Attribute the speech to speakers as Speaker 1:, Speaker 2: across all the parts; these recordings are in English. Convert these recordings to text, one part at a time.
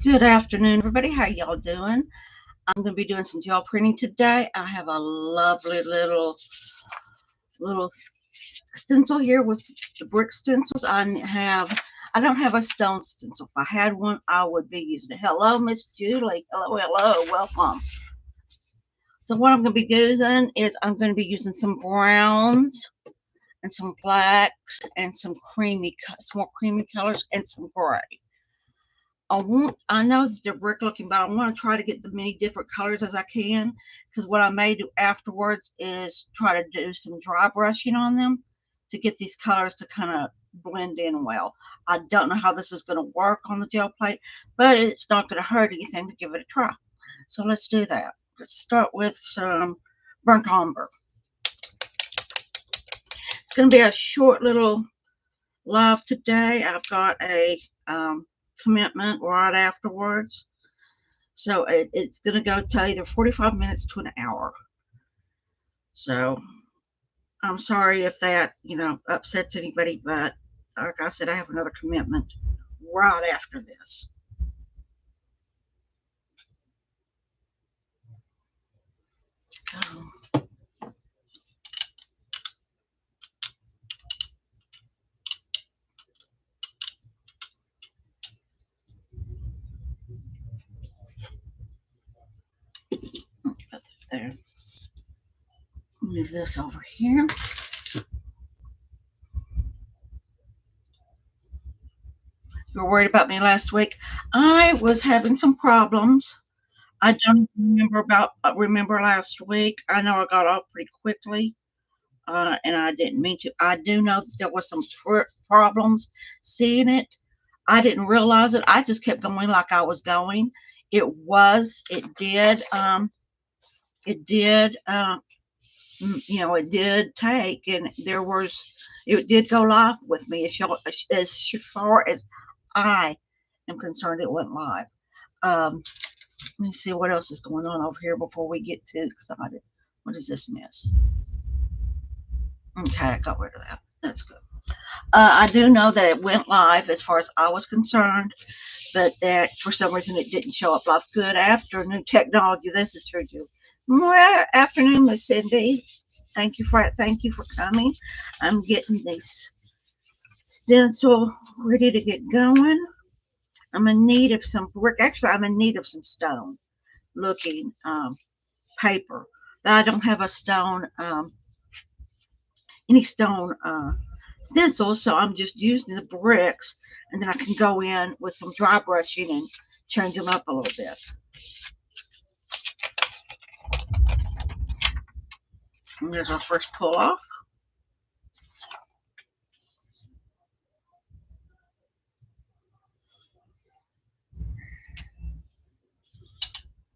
Speaker 1: Good afternoon, everybody. How y'all doing? I'm going to be doing some gel printing today. I have a lovely little stencil here with the brick stencils. I don't have a stone stencil. If I had one, I would be using it. Hello, Miss Julie. Hello. Welcome. So what I'm going to be using is I'm going to be using some browns and some blacks and some more creamy colors and some gray. I know that they're brick looking, but I want to try to get the many different colors as I can, because what I may do afterwards is try to do some dry brushing on them to get these colors to kind of blend in well. I don't know how this is going to work on the gel plate, but it's not going to hurt anything to give it a try. So let's do that. Let's start with some burnt umber. It's going to be a short little live today. I've got a commitment right afterwards, so it's going to go to either 45 minutes to an hour. So I'm sorry if that upsets anybody, but like I said, I have another commitment right after this. Put that there. Move this over here. You were worried about me last week. I was having some problems. I don't remember last week. I know I got off pretty quickly, and I didn't mean to. I do know that there was some problems seeing it. I didn't realize it. I just kept going like I was going. It did take, and it did go live with me. As far as I am concerned, it went live. Let me see what else is going on over here before we get to, what is this mess? Okay, I got rid of that. That's good. I do know that it went live as far as I was concerned, but that for some reason it didn't show up live. Good afternoon, technology. This is true too. Good afternoon, Miss Cindy. Thank you for coming. I'm getting this stencil ready to get going. I'm in need of some brick. Actually, I'm in need of some stone looking paper, but I don't have a any stone stencils, so I'm just using the bricks, and then I can go in with some dry brushing and change them up a little bit. And there's our first pull off.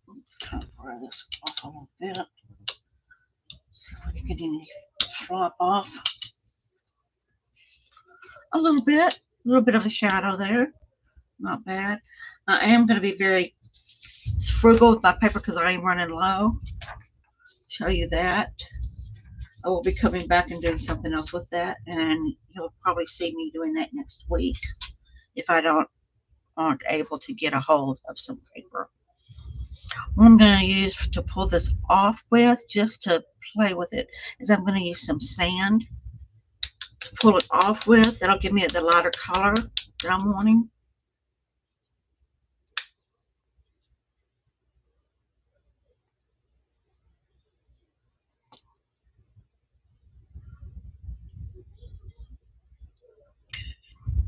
Speaker 1: Let's kind of fry this off a little bit. See if we can get any flop off. A little bit of a shadow there. Not bad. I am going to be very frugal with my paper because I am running low. Show you that. I will be coming back and doing something else with that, and you'll probably see me doing that next week if I aren't able to get a hold of some paper. What I'm going to use to pull this off with, just to play with it, is I'm going to use some sand to pull it off with. That'll give me the lighter color that I'm wanting.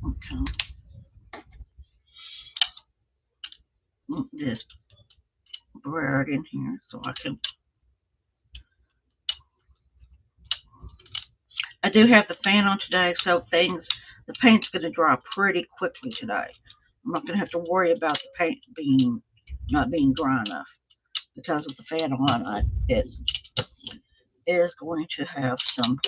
Speaker 1: Okay. This bird in here so I do have the fan on today, so the paint's going to dry pretty quickly today. I'm not going to have to worry about the paint not being dry enough, because with the fan on, it is going to have some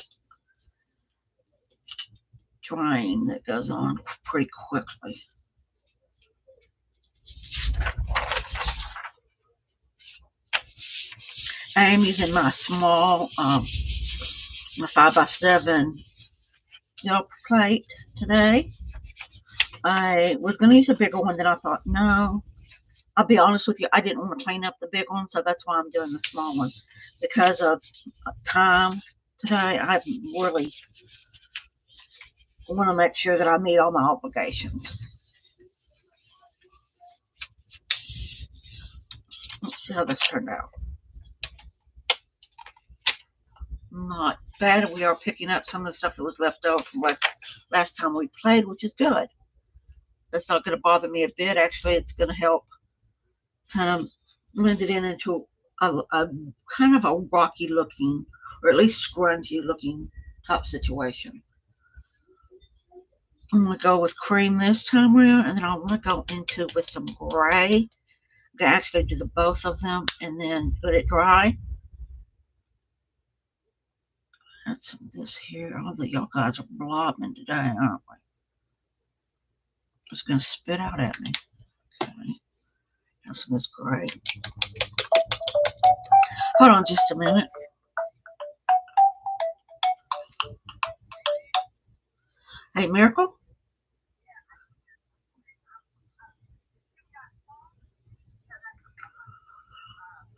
Speaker 1: drying that goes on pretty quickly. I am using my small, my 5x7 gel plate today. I was going to use a bigger one, then I thought, no, I'll be honest with you, I didn't want to clean up the big one, so that's why I'm doing the small one. Because of time today, I really want to make sure that I meet all my obligations. Let's see how this turned out. Not bad. We are picking up some of the stuff that was left over from last time we played, which is good. That's not going to bother me a bit. Actually, it's going to help kind of blend it into a kind of a rocky looking, or at least scrunchy looking top situation. I'm going to go with cream this time around, and then I want to go into with some gray. I'm going to actually do the both of them and then let it dry. Add some of this here. All the y'all guys are blobbing today, aren't we? It's going to spit out at me. Okay. Have some of this gray. Hold on just a minute. Hey, Miracle?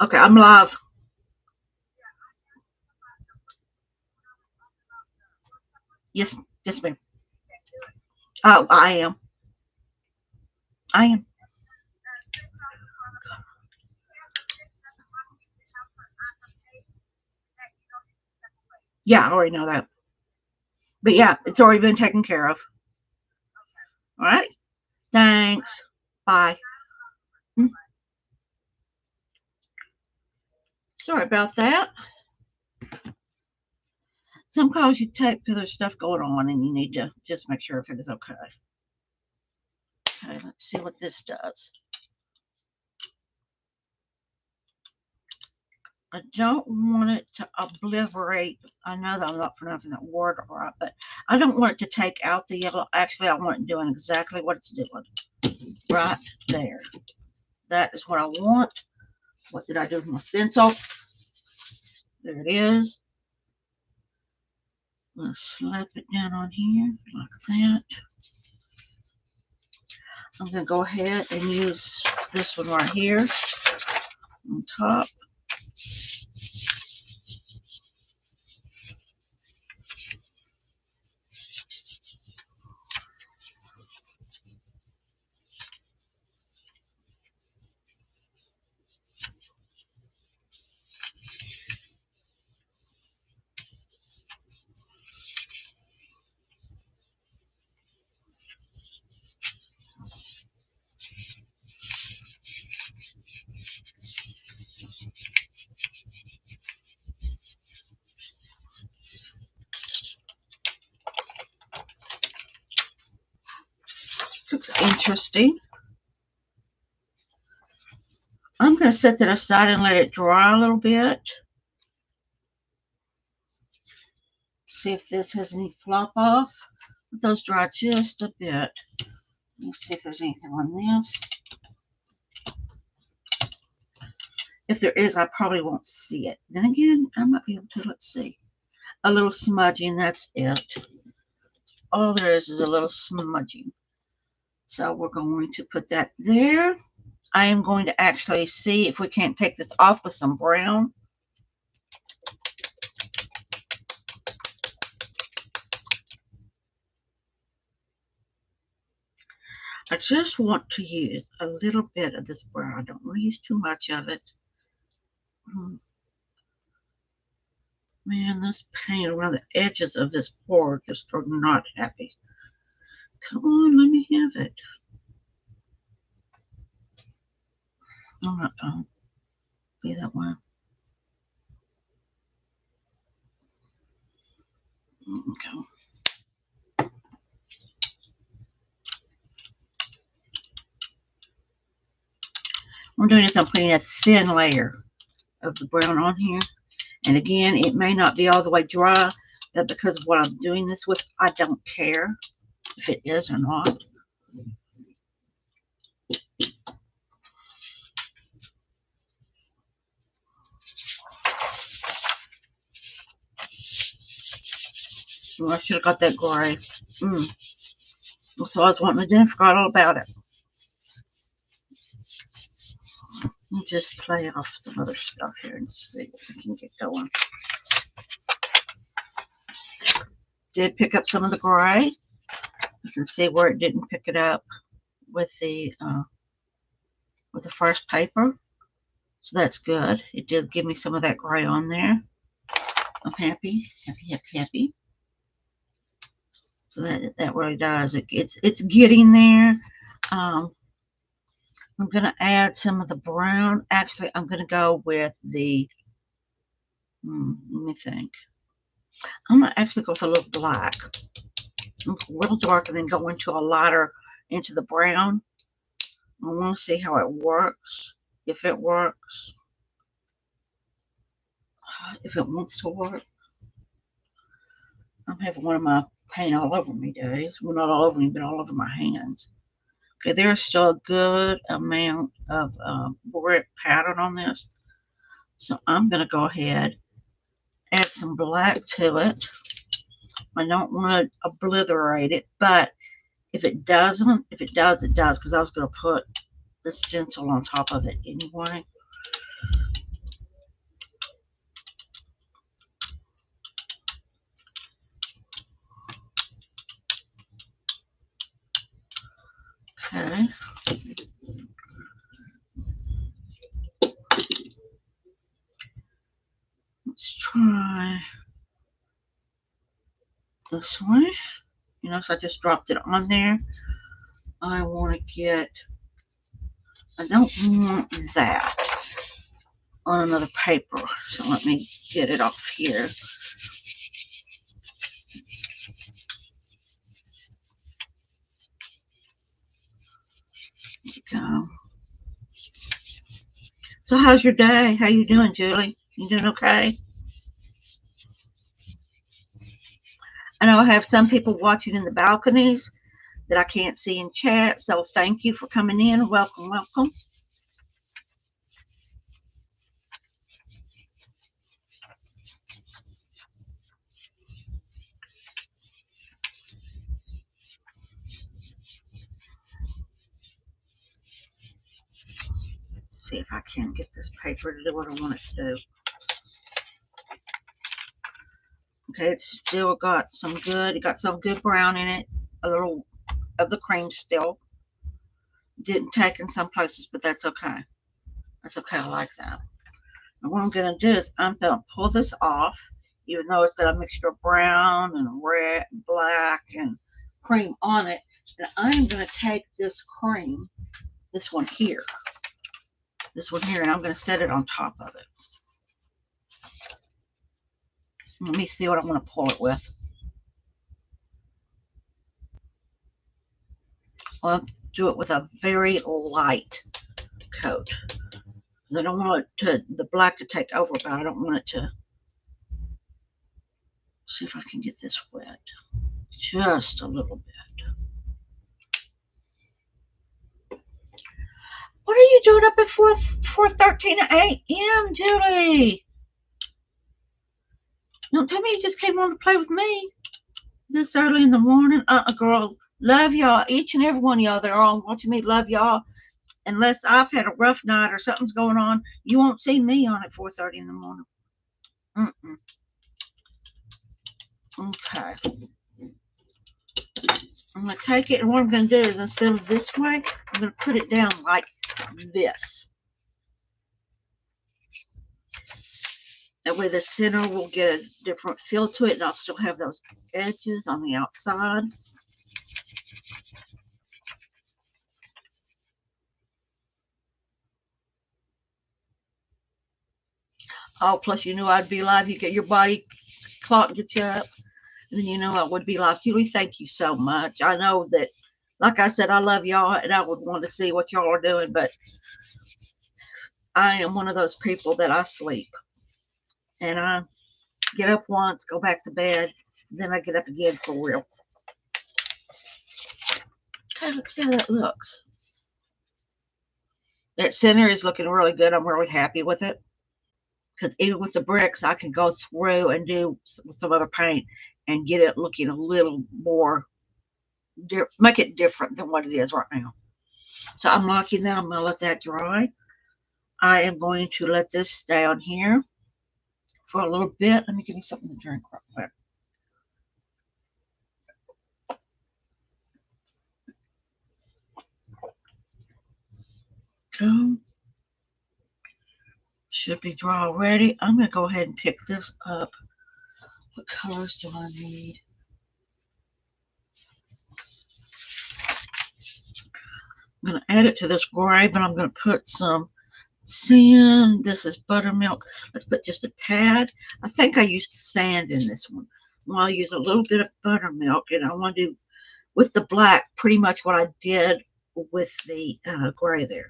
Speaker 1: Okay, I'm live. Yes, yes, ma'am. Oh, I am. I am. Yeah, I already know that. But yeah, it's already been taken care of. All right. Thanks. Bye. Sorry about that. Some calls you take because there's stuff going on and you need to just make sure if it is okay. Okay, let's see what this does. I don't want it to obliterate. I know that I'm not pronouncing that word right, but I don't want it to take out the yellow. Actually, I want it doing exactly what it's doing. Right there. That is what I want. What did I do with my stencil? There it is. I'm going to slap it down on here like that. I'm going to go ahead and use this one right here on top. Looks interesting. I'm going to set that aside and let it dry a little bit. See if this has any flop off. Let those dry just a bit. Let's see if there's anything on this. If there is, I probably won't see it. Then again, I might be able to. Let's see. A little smudging, that's it. All there is a little smudging. So we're going to put that there. I am going to actually see if we can't take this off with some brown. I just want to use a little bit of this brown. I don't want to use too much of it. Man, this paint around the edges of this board just are not happy. Come on, let me have it. Be that way. Okay. What I'm doing is I'm putting a thin layer of the brown on here. And again, it may not be all the way dry, but because of what I'm doing this with, I don't care if it is or not. Oh, I should have got that gray. That's what I was wanting to do. I forgot all about it. Let me just play off some other stuff here and see if we can get going. Did pick up some of the gray. You can see where it didn't pick it up with the first paper. So that's good. It did give me some of that gray on there. I'm happy, happy, happy, happy. So that really does. It's getting there. I'm going to add some of the brown. Actually, I'm going to go with the, let me think. I'm going to actually go with a little black. A little dark and then go into a lighter, into the brown. I want to see how it works. If it works. If it wants to work. I'm having one of my paint all over me days. Well, not all over me, but all over my hands. Okay, there's still a good amount of brick pattern on this. So I'm going to go ahead, add some black to it. I don't want to obliterate it, but if it doesn't, if it does, it does, because I was going to put the stencil on top of it anyway. Okay. Let's try this way. You know, so I just dropped it on there. I want to get, I don't want that on another paper. So let me get it off here. There we go. So how's your day? How you doing, Julie? You doing okay? I know I have some people watching in the balconies that I can't see in chat, so thank you for coming in. Welcome, welcome. See if I can get this paper to do what I want it to do. Okay, it's still got some good, it got some good brown in it, a little of the cream still. Didn't take in some places, but that's okay. That's okay, I like that. And what I'm going to do is I'm going to pull this off, even though it's got a mixture of brown and red, black, and cream on it. And I'm going to take this cream, this one here, and I'm going to set it on top of it. Let me see what I want to pull it with. I'll do it with a very light coat. I don't want it to, the black to take over, but I don't want it to. See if I can get this wet. Just a little bit. What are you doing up at 4:13 a.m., Julie? Don't tell me you just came on to play with me this early in the morning. Girl, love y'all. Each and every one of y'all that are on watching me, love y'all. Unless I've had a rough night or something's going on, you won't see me on at 4:30 in the morning. Okay. I'm going to take it, and what I'm going to do is instead of this way, I'm going to put it down like this. That way the center will get a different feel to it, and I'll still have those edges on the outside. Oh, plus you knew I'd be live. You get your body clock, get you up, and then you know I would be live. Julie, thank you so much. I know that, like I said, I love y'all, and I would want to see what y'all are doing, but I am one of those people that I sleep. And I get up once, go back to bed, then I get up again for real. Okay, let's see how that looks. That center is looking really good. I'm really happy with it. Because even with the bricks, I can go through and do some other paint and get it looking a little more, make it different than what it is right now. So I'm liking that. I'm going to let that dry. I am going to let this stay on here for a little bit. Let me give you something to drink real quick. Go. Should be dry already. I'm going to go ahead and pick this up. What colors do I need? I'm going to add it to this gray, but I'm going to put some sand. This is buttermilk. Let's put just a tad. I think I used sand in this one. Well, I'll use a little bit of buttermilk, and I want to do with the black pretty much what I did with the gray there.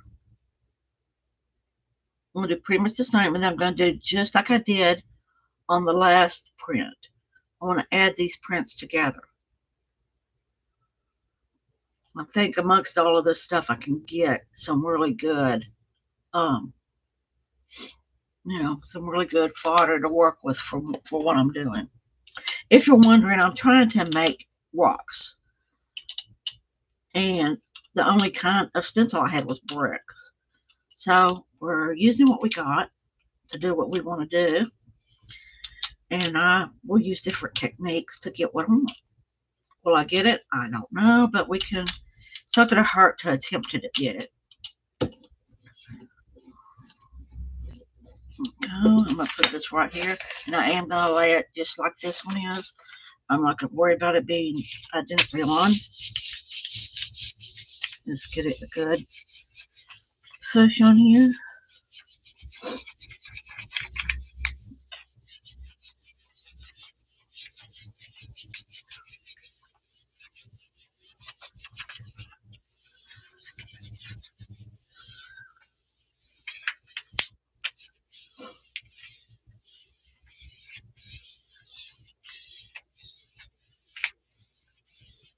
Speaker 1: I'm going to do pretty much the same, and then I'm going to do just like I did on the last print. I want to add these prints together. I think amongst all of this stuff, I can get some really good, some really good fodder to work with for what I'm doing. If you're wondering, I'm trying to make rocks, and the only kind of stencil I had was bricks. So we're using what we got to do what we want to do, and I will use different techniques to get what I want. Will I get it? I don't know, but we can. It's not going to hurt to attempt to get it. I'm going to put this right here, and I am going to lay it just like this one is. I'm not going to worry about it being identically on. Just get it a good push on here.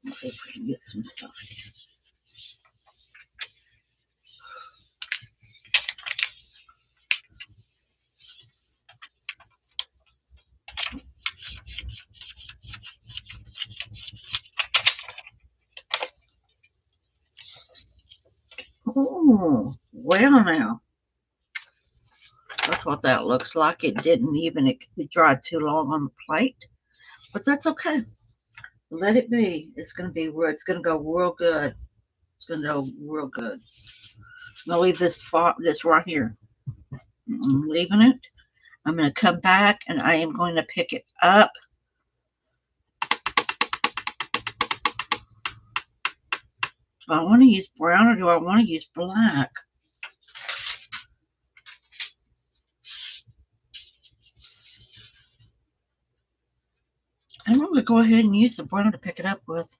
Speaker 1: Let's see if we can get some stuff here. Oh, well now. That's what that looks like. It didn't even, it dried too long on the plate. But that's okay. Let it be. It's going to go real good. It's going to go real good. I'm going to leave this right here. I'm leaving it. I'm going to come back and I am going to pick it up. Do I want to use brown or do I want to use black? I'm going to go ahead and use the brown to pick it up with.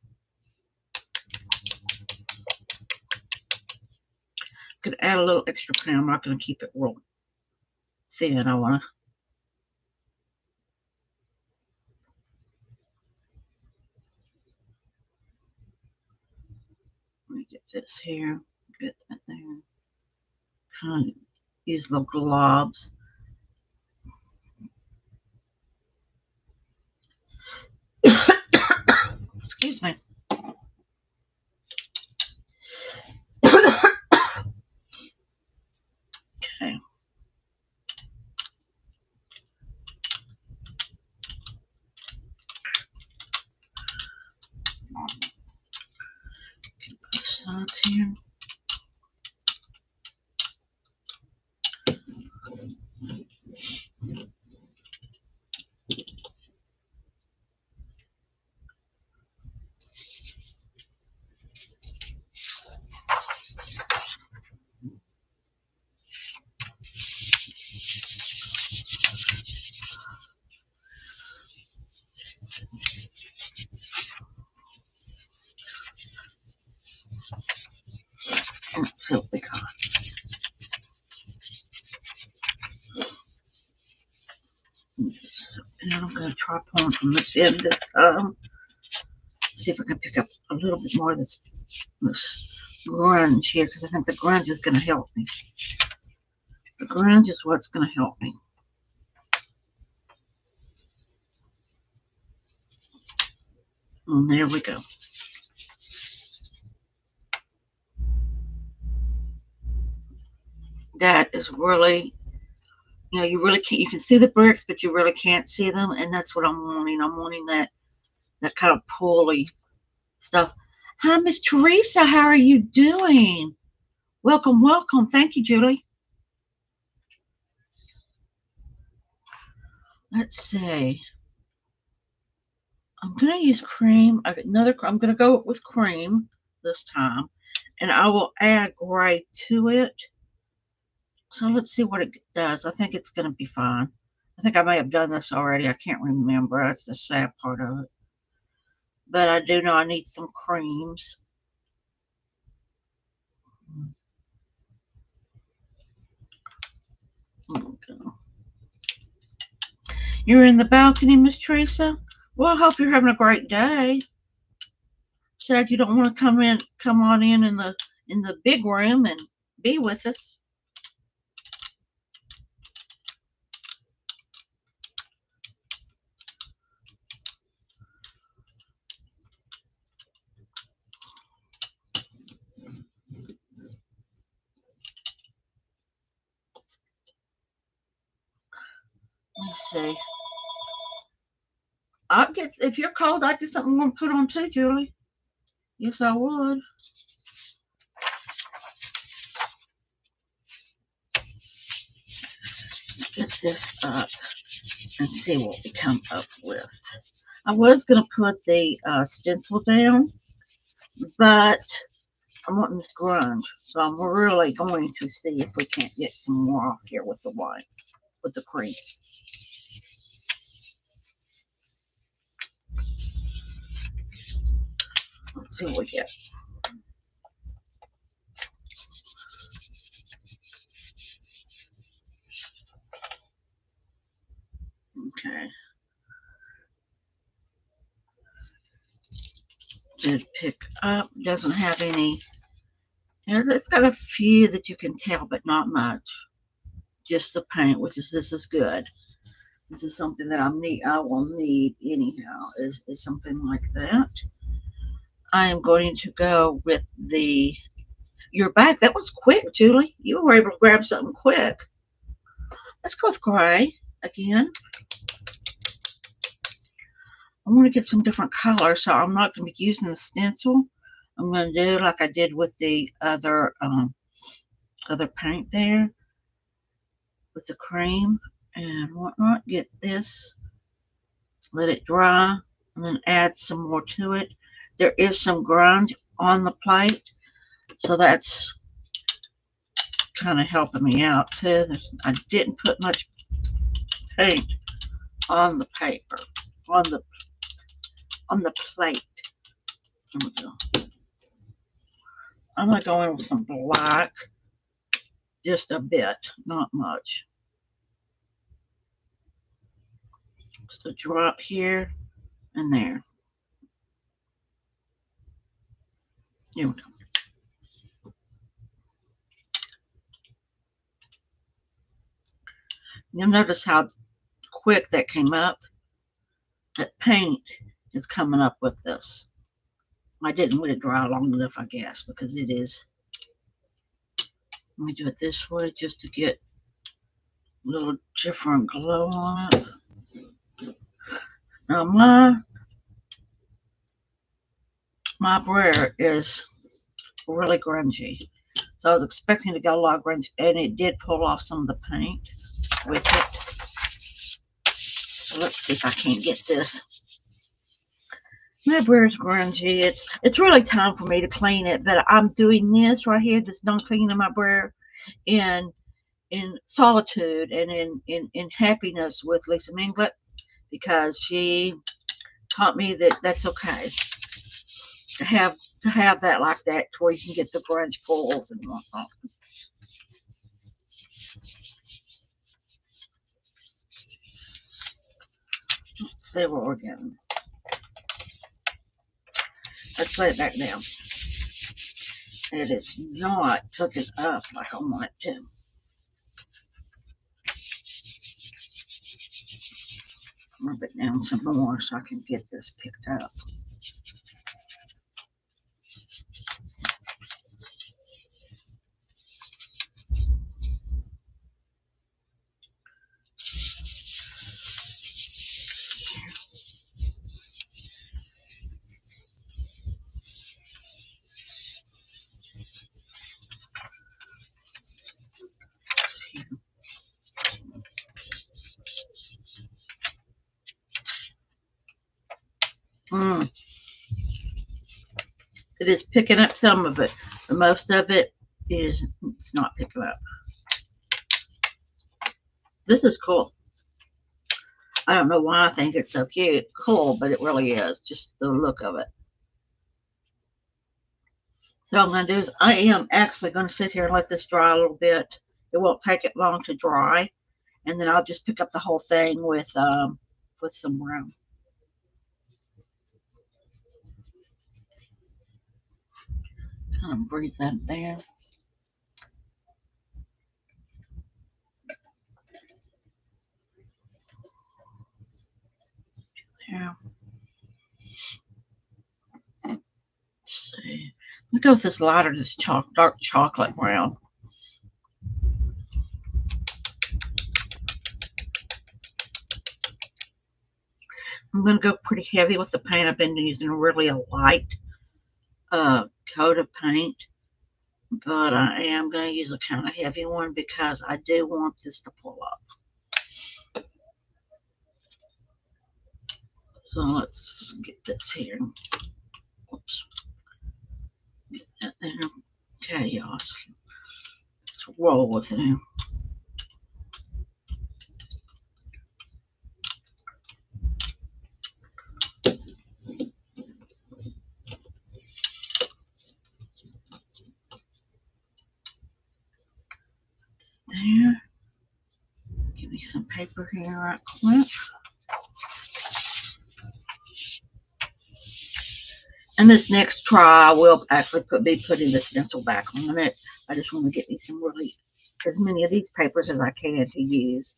Speaker 1: I'm going to add a little extra clean. I'm not going to keep it real thin. I want to. Let me get this here. Get that there. Kind of use little globs. Excuse me. Okay. Get both sides here. Let's see what we got. And I'm going to try pulling from this end this time. See if I can pick up a little bit more of this grunge here, because I think the grunge is going to help me. The grunge is what's going to help me. And there we go. that is really, you really can't, you can see the bricks, but you really can't see them, and that's what I'm wanting. I'm wanting that kind of pulley stuff. Hi, Miss Teresa, how are you doing? Welcome, welcome. Thank you, Julie. Let's see. I'm gonna use cream. I got another. I'm gonna go with cream this time, and I will add gray to it. So let's see what it does. I think it's gonna be fine. I think I may have done this already. I can't remember. That's the sad part of it. But I do know I need some creams. Okay. You're in the balcony, Miss Teresa? Well, I hope you're having a great day. Sad you don't want to come on in the big room and be with us. Let's see. I'll get, if you're cold, I'd get something warm to put on too, Julie. Yes, I would. Get this up and see what we come up with. I was going to put the stencil down, but I'm wanting this grunge, so I'm really going to see if we can't get some more off here with the white, with the cream. Let's see what we get. Okay. Did pick up, doesn't have any. It's got a few that you can tell, but not much. Just the paint, which is, this is good. This is something that I will need anyhow, is something like that. I am going to go with the, you're back. That was quick, Julie. You were able to grab something quick. Let's go with gray again. I want to get some different colors, so I'm not going to be using the stencil. I'm going to do like I did with the other paint there, with the cream and whatnot. Get this, let it dry, and then add some more to it. There is some grunge on the plate, so that's kind of helping me out too. I didn't put much paint on the paper, on the plate. There we go. I'm gonna go in with some black, just a bit, not much. Just a drop here and there. Here we go. You'll notice how quick that came up. That paint is coming up with this. I didn't let it dry long enough, I guess, because it is. Let me do it this way just to get a little different glow on it. Now my brayer is really grungy, so I was expecting to get a lot of grunge, and it did pull off some of the paint with it. So let's see if I can't get this. My brayer is grungy. It's really time for me to clean it, but I'm doing this right here, this done cleaning my brayer, in solitude and in happiness with Lisa Minglet, because she taught me that that's okay to have that like that, to where you can get the grunge pulls and whatnot. Let's see what we're getting. Let's lay it back down. It is not cooking up like I want it to. Rub it down some more so I can get this picked up. It is picking up some of it, but most of it is it's not picking up. This is cool. I don't know why I think it's so cute, cool, but it really is. Just the look of it. So what I'm going to do is I am actually going to sit here and let this dry a little bit. It won't take it long to dry, and then I'll just pick up the whole thing with some brown. Kind of breathe that there. There. Let's see. I'm going to go with this lighter, this dark chocolate brown. I'm going to go pretty heavy with the paint. I've been using really a light coat of paint, but I am going to use a kind of heavy one because I do want this to pull up. So let's get this here. Oops. Get that there. Okay, y'all. Let's roll with it now. There. Give me some paper here right quick. And this next try, I will actually be putting the stencil back on it. I just want to get me some really, as many of these papers as I can to use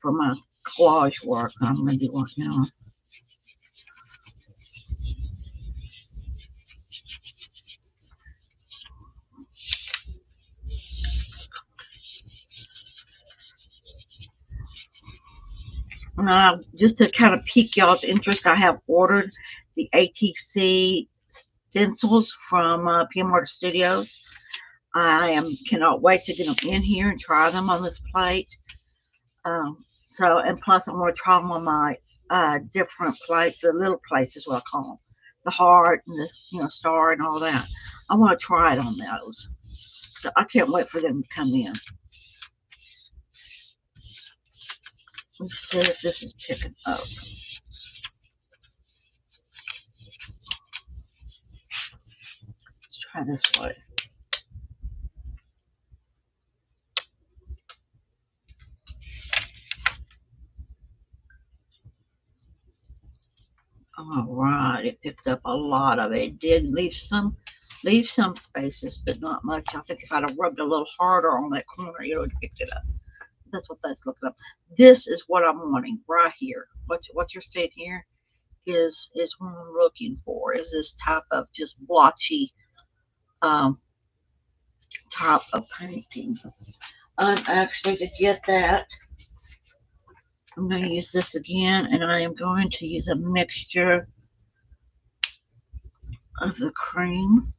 Speaker 1: for my collage work that I'm going to be working on. Just to kind of pique y'all's interest, I have ordered the ATC stencils from PM Art Studios. I cannot wait to get them in here and try them on this plate. And plus I want to try them on my different plates, the little plates is what I call them, the heart and the star and all that. I want to try it on those, so I can't wait for them to come in. Let's see if this is picking up. Let's try this way. All right, it picked up a lot of it. It did leave some spaces, but not much. I think if I'd have rubbed a little harder on that corner, it would have picked it up. That's what that's looking up. This is what I'm wanting right here. What you're seeing here is what I'm looking for. Is this type of just blotchy type of painting. Actually, to get that, I'm going to use this again, and I am going to use a mixture of the cream.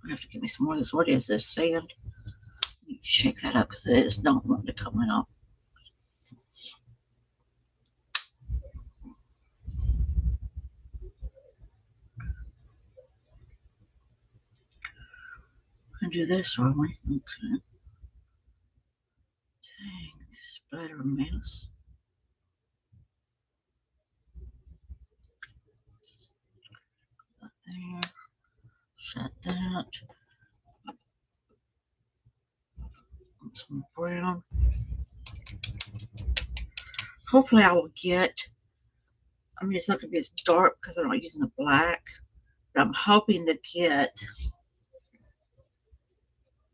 Speaker 1: I have to give me some more of this. What is this, sand? Shake that up because it is not wanting to come out. And do this, are we? Okay. Dang, splatter mess. There. Shut that. Some brown. Hopefully I will get, I mean, it's not going to be as dark because I'm not using the black, but I'm hoping to get,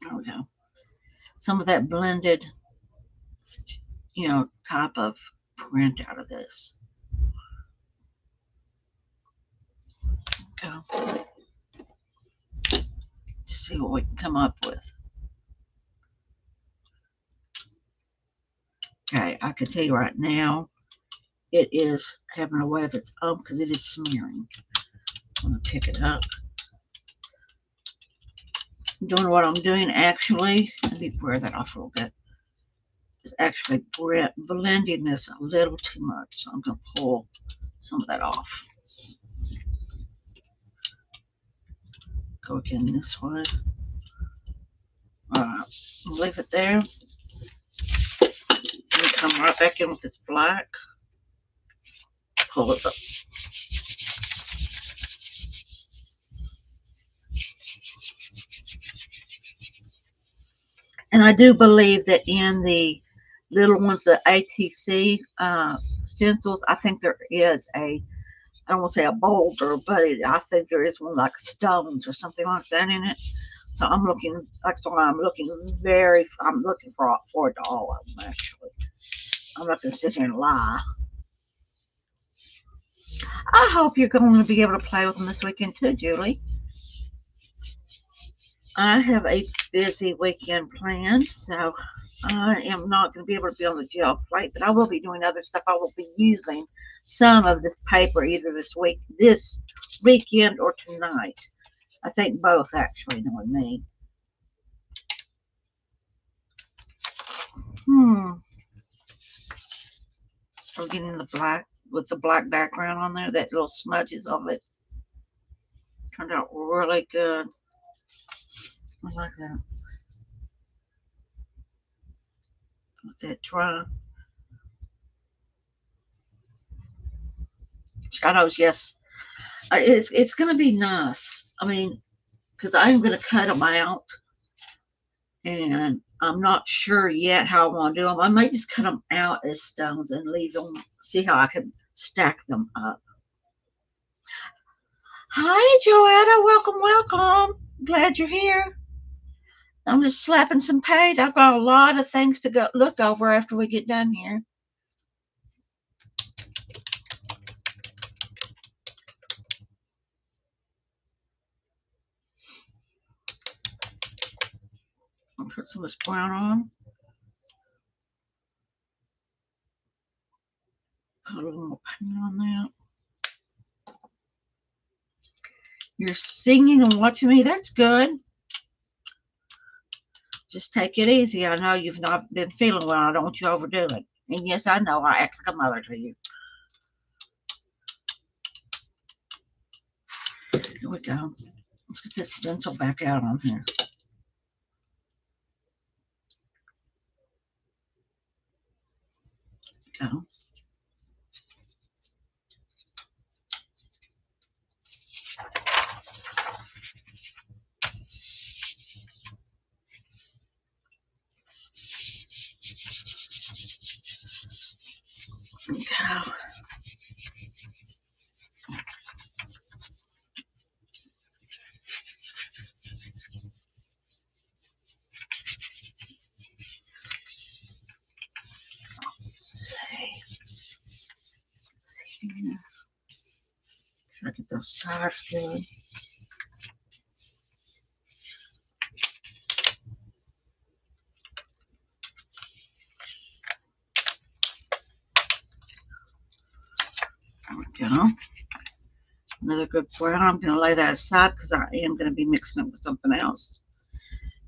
Speaker 1: there we go, some of that blended, type of print out of this. Go. See what we can come up with. Okay, I can tell you right now, it is having a way of its own because it is smearing. I'm going to pick it up. I'm doing what I'm doing actually. Let me wear that off a little bit. Is actually blending this a little too much. So I'm going to pull some of that off. Go again this way. Alright, leave it there. And come right back in with this black. Pull it up. And I do believe that in the little ones, the ATC stencils, I think there is a, I don't want to say a boulder, but I think there is one like stones or something like that in it. So I'm looking, that's why I'm looking forward to all of them, actually. I'm not going to sit here and lie. I hope you're going to be able to play with them this weekend too, Julie. I have a busy weekend planned, so I am not going to be able to be on the gel plate, but I will be doing other stuff. I will be using some of this paper either this weekend, or tonight. I think both, actually, knowing me. I'm getting the black with the black background on there. That little smudges of it turned out really good. I like that. Let that dry. Shadows, yes. It's going to be nice. I mean, because I'm going to cut them out. And I'm not sure yet how I want to do them. I might just cut them out as stones and leave them, see how I can stack them up. Hi, Joanna. Welcome, welcome. Glad you're here. I'm just slapping some paint. I've got a lot of things to go look over after we get done here. I'll put some of this brown on. Put a little more paint on that. You're singing and watching me. That's good. Just take it easy. I know you've not been feeling well. I don't want you to overdo it. And yes, I know I act like a mother to you. Here we go. Let's get this stencil back out on here. Go. Go. Try to get those sides good. There we go. Another good brown. I'm going to lay that aside because I am going to be mixing it with something else.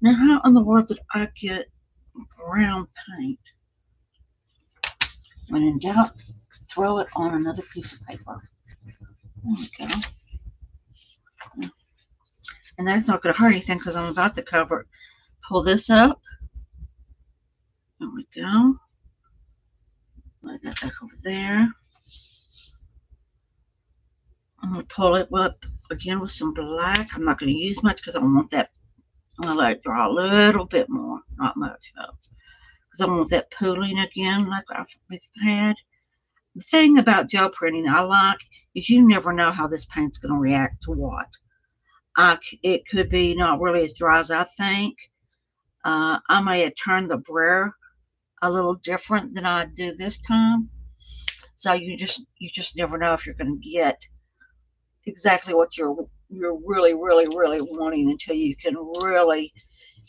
Speaker 1: Now, how in the world did I get brown paint? When in doubt, throw it on another piece of paper. There we go. And that's not going to hurt anything because I'm about to cover it. Pull this up. There we go. Lay that back over there. I'm going to pull it up again with some black. I'm not going to use much because I want that. I'm going to let it dry a little bit more. Not much though. Because I want that pooling again like we've had. The thing about gel printing I like is you never know how this paint's going to react to what. It could be not really as dry as I think. I may have turned the brayer a little different than I do this time. So you just never know if you're going to get exactly what you're really wanting until you can really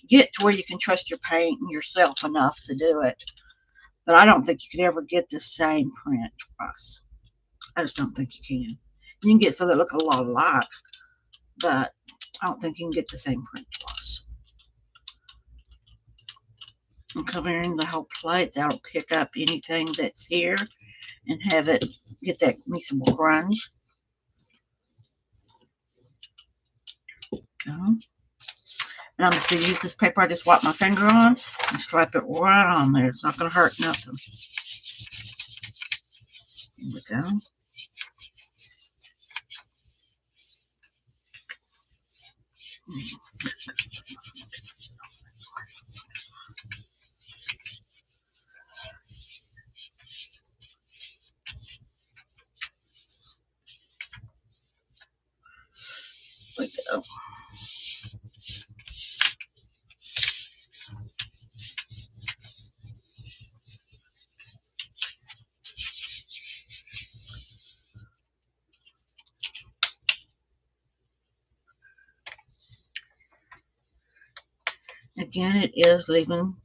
Speaker 1: get to where you can trust your paint and yourself enough to do it. But I don't think you could ever get the same print twice. I just don't think you can. You can get some that look a lot alike, but I don't think you can get the same print twice. I'm covering the whole plate. That'll pick up anything that's here. and have it get that me some grunge. Go. And I'm just going to use this paper I just wiped my finger on and slap it right on there. It's not going to hurt nothing. There we go. There we go. Again, it is leaving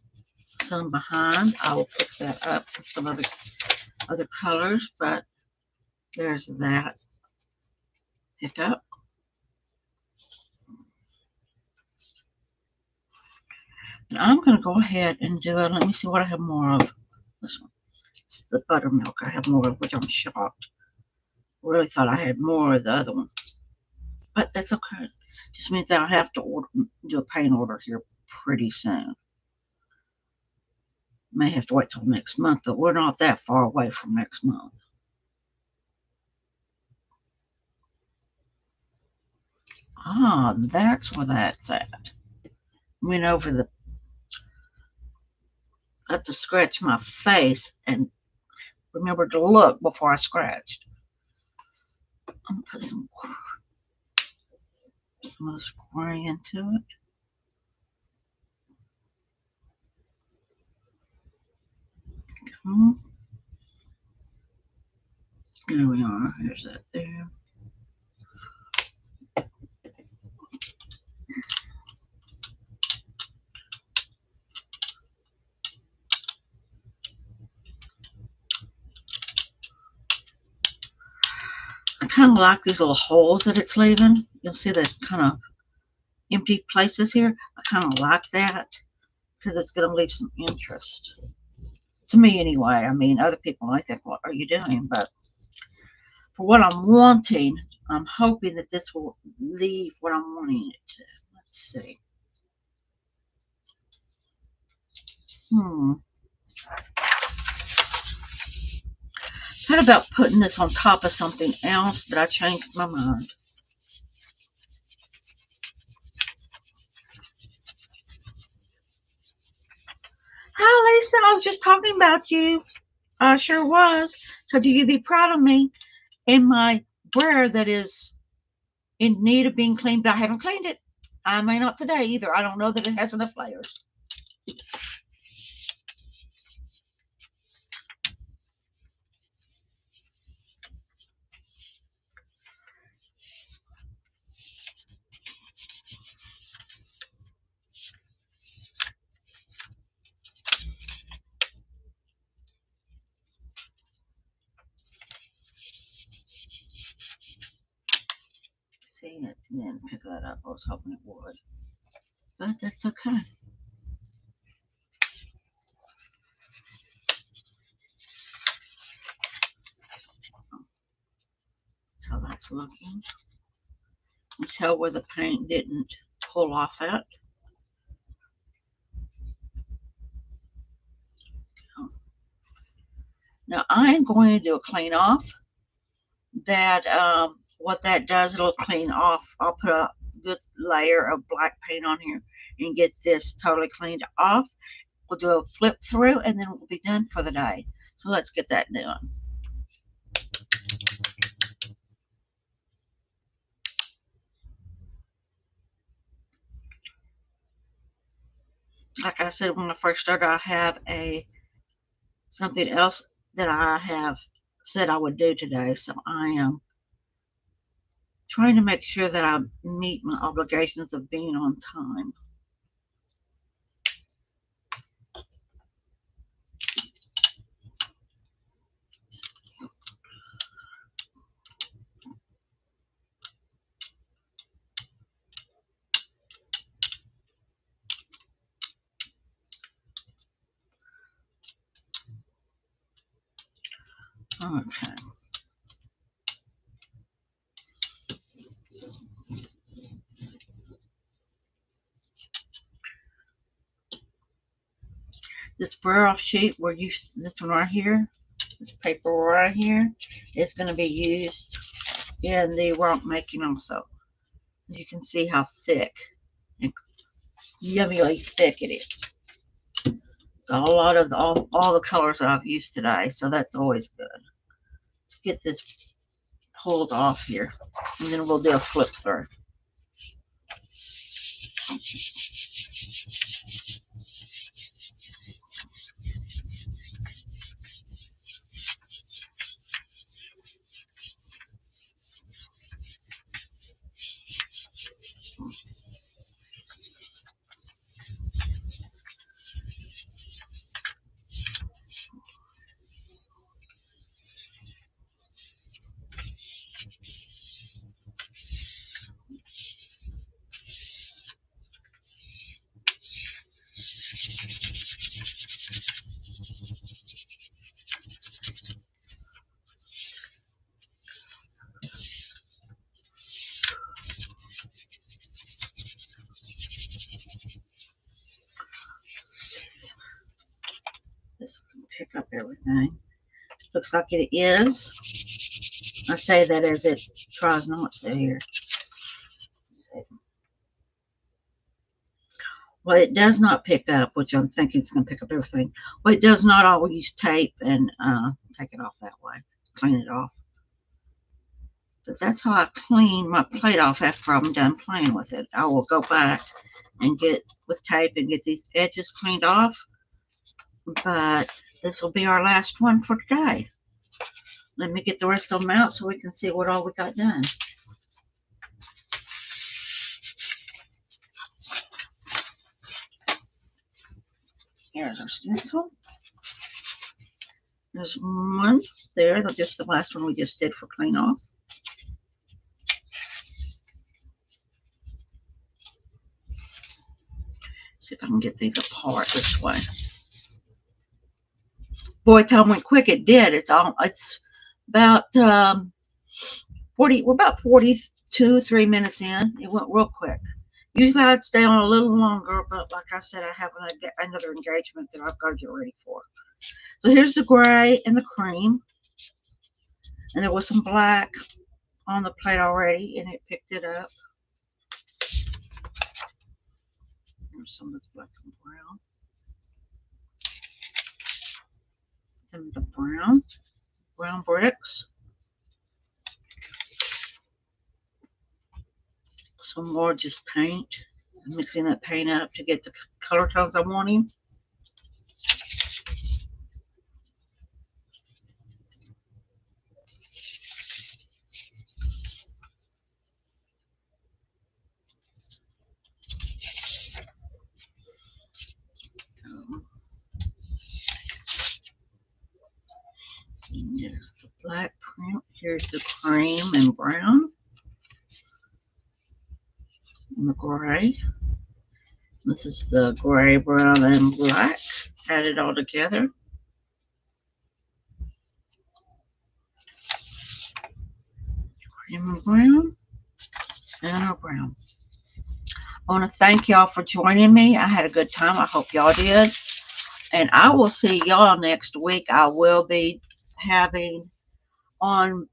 Speaker 1: some behind. I will pick that up with some other colors, but there's that pickup. And I'm going to go ahead and do it. Let me see what I have more of. This one. It's the buttermilk I have more of, which I'm shocked. Really thought I had more of the other one. But that's okay. Just means I'll have to do a paint order here pretty soon. May have to wait till next month, but we're not that far away from next month. Ah, that's where that's at. Went over the. I have to scratch my face and remember to look before I scratched. I'm gonna put some of this gray into it. Okay. There we are. There's that there. I kind of like these little holes that it's leaving. You'll see the kind of empty places here. I kind of like that because it's going to leave some interest. To me, anyway. I mean, other people might think, what are you doing? But for what I'm wanting, I'm hoping that this will leave what I'm wanting it to. Let's see. Thought about putting this on top of something else, but I changed my mind. Hi, Lisa. I was just talking about you. I sure was. Told you you'd be proud of me and my brayer that is in need of being cleaned, but I haven't cleaned it. I may not today either. I don't know that it has enough layers. See, it didn't pick that up. I was hoping it would, but that's okay. That's how that's looking. You tell where the paint didn't pull off at. Now I'm going to do a clean off. That what that does, it'll clean off. I'll put a good layer of black paint on here and get this totally cleaned off. We'll do a flip through and then we'll be done for the day. So let's get that done. Like I said when I first started, I have something else that I have said I would do today. So I am trying to make sure that I meet my obligations of being on time. Okay. This burr off sheet, this one right here, this paper right here, is going to be used in the rock making also. As you can see how thick and yummily thick it is. Got a lot of all the colors that I've used today, so that's always good. Let's get this pulled off here, and then we'll do a flip through. This can pick up everything. Looks like it is. I say that as it tries not to here. Well, it does not pick up, which I'm thinking it's going to pick up everything. Well, it does not. I will use tape and take it off that way, clean it off. But that's how I clean my plate off after I'm done playing with it. I will go back and get with tape and get these edges cleaned off. But this will be our last one for today. Let me get the rest of them out so we can see what all we got done. Here's our stencil. There's one there, just the last one we just did for clean off. See if I can get these apart this way. Boy, time went quick. It did. It's about 40. We're about 42-3 minutes in. It went real quick. Usually I'd stay on a little longer, but like I said, I have another engagement that I've got to get ready for. So here's the gray and the cream, and there was some black on the plate already, and it picked it up. There's some of this black and brown. Some of the brown bricks. Some more just paint. I'm mixing that paint up to get the color tones I'm wanting. There's the black print. Here's the cream and brown. And the gray. This is the gray, brown, and black added all together. Cream and brown and our brown. I want to thank y'all for joining me. I had a good time. I hope y'all did. And I will see y'all next week. I will be having on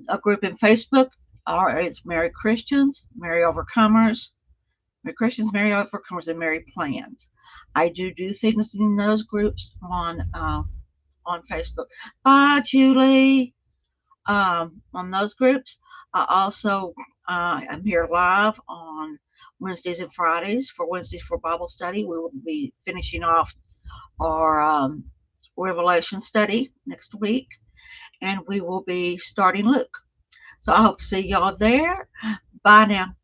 Speaker 1: a group in Facebook. It's Merry Christians, Merry Overcomers. Merry Christians, Merry Overcomers, and Merry Plans. I do things in those groups on Facebook. Bye, Julie. On those groups. I also am here live on Wednesdays and Fridays for Wednesdays for Bible study. We will be finishing off our Revelation study next week, and we will be starting Luke. So I hope to see y'all there. Bye now.